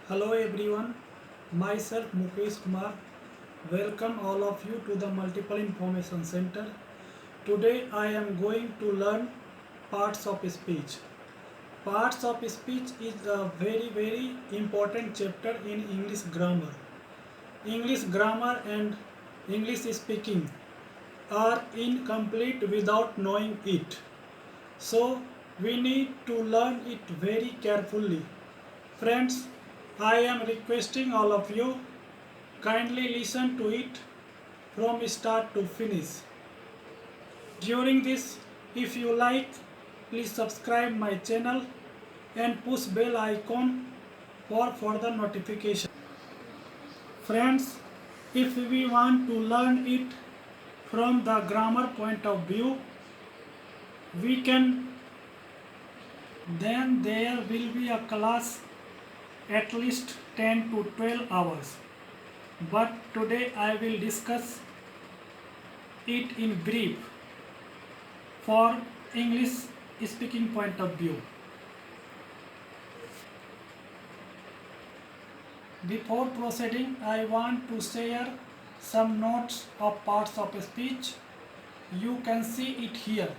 Hello everyone, myself Mukesh Kumar. Welcome all of you to the Multiple Information Center. Today I am going to learn parts of speech. Parts of speech is a very important chapter in English grammar. English grammar and English speaking are incomplete without knowing it. So we need to learn it very carefully. Friends, I am requesting all of you kindly listen to it from start to finish. During this, if you like, please subscribe my channel and push bell icon for further notification. Friends, if we want to learn it from the grammar point of view, we can then there will be a class at least 10 to 12 hours. But today I will discuss it in brief for English speaking point of view. Before proceeding, I want to share some notes of parts of speech. You can see it here.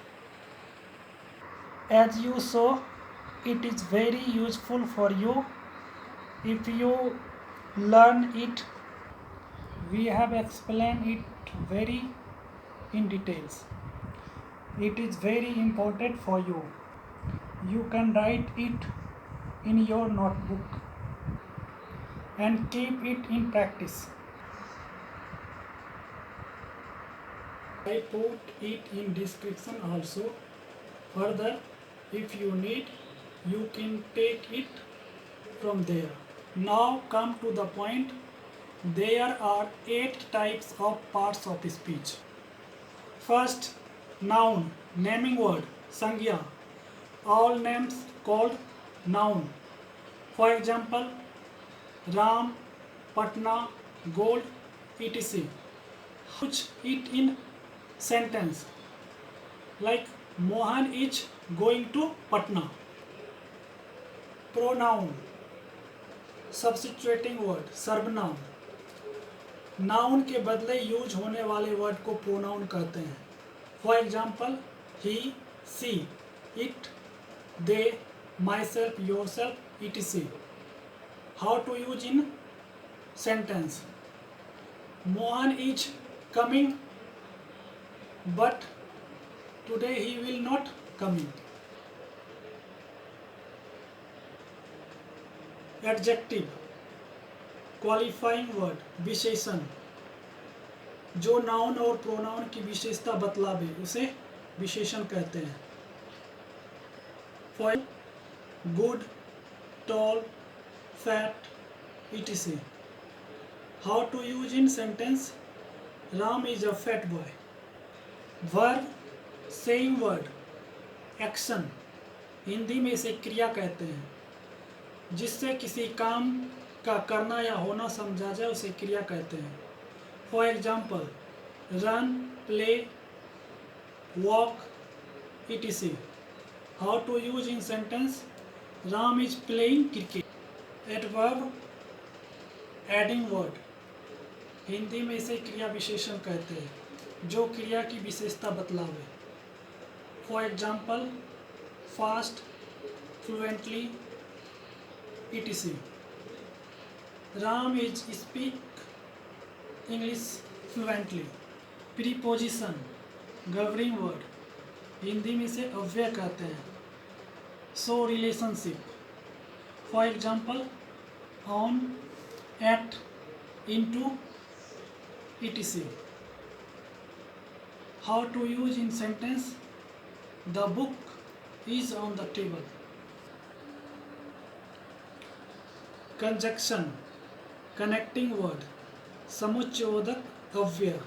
As you saw, it is very useful for you if you learn it. We have explained it very in details. It is very important for you. You can write it in your notebook and keep it in practice. I put it in description also. Further, if you need, you can take it from there. Now come to the point. There are 8 types of parts of speech. First, noun, naming word, sangya. All names called noun. For example, Ram, Patna, gold, etc. Put it in sentence like Mohan is going to Patna. Pronoun, substituting word, सर्वनाम. Noun के बदले use होने वाले word को pronoun कहते हैं. For example, he, she, it, they, myself, yourself, etc. How to use in sentence. Mohan is coming but today he will not coming. Adjective, qualifying word, विशेषण. जो noun और pronoun की विशेषता बतलावे उसे विशेषण कहते हैं. For good, tall, fat, etc. How to use in sentence. Ram is a fat boy. Verb, saying word, action. Hindi में इसे क्रिया कहते हैं. जिससे किसी काम का करना या होना समझा जाए उसे क्रिया कहते हैं. For example, run, play, walk, etc. How to use in sentence. Ram is playing cricket. Adverb, adding word. Hindi में इसे क्रिया विशेषण कहते हैं जो क्रिया की विशेषता बतलावे. For example, fast, fluently, etc. Ram is speak English fluently. Preposition, governing word. Hindi में इसे अव्यय कहते हैं. Show relationship. For example, on, at, into, etc. How to use in sentence. The book is on the table. Conjunction, connecting word, समुच्चयोदक अव्यय.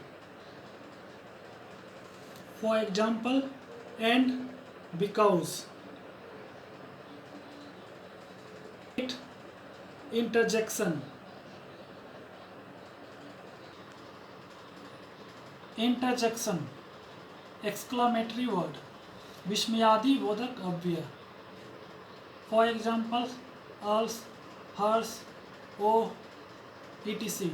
For example, and, because. Interjection, interjection, exclamatory word, विस्मयादि बोधक अव्यय. For example, alas, हर्ष, O etc.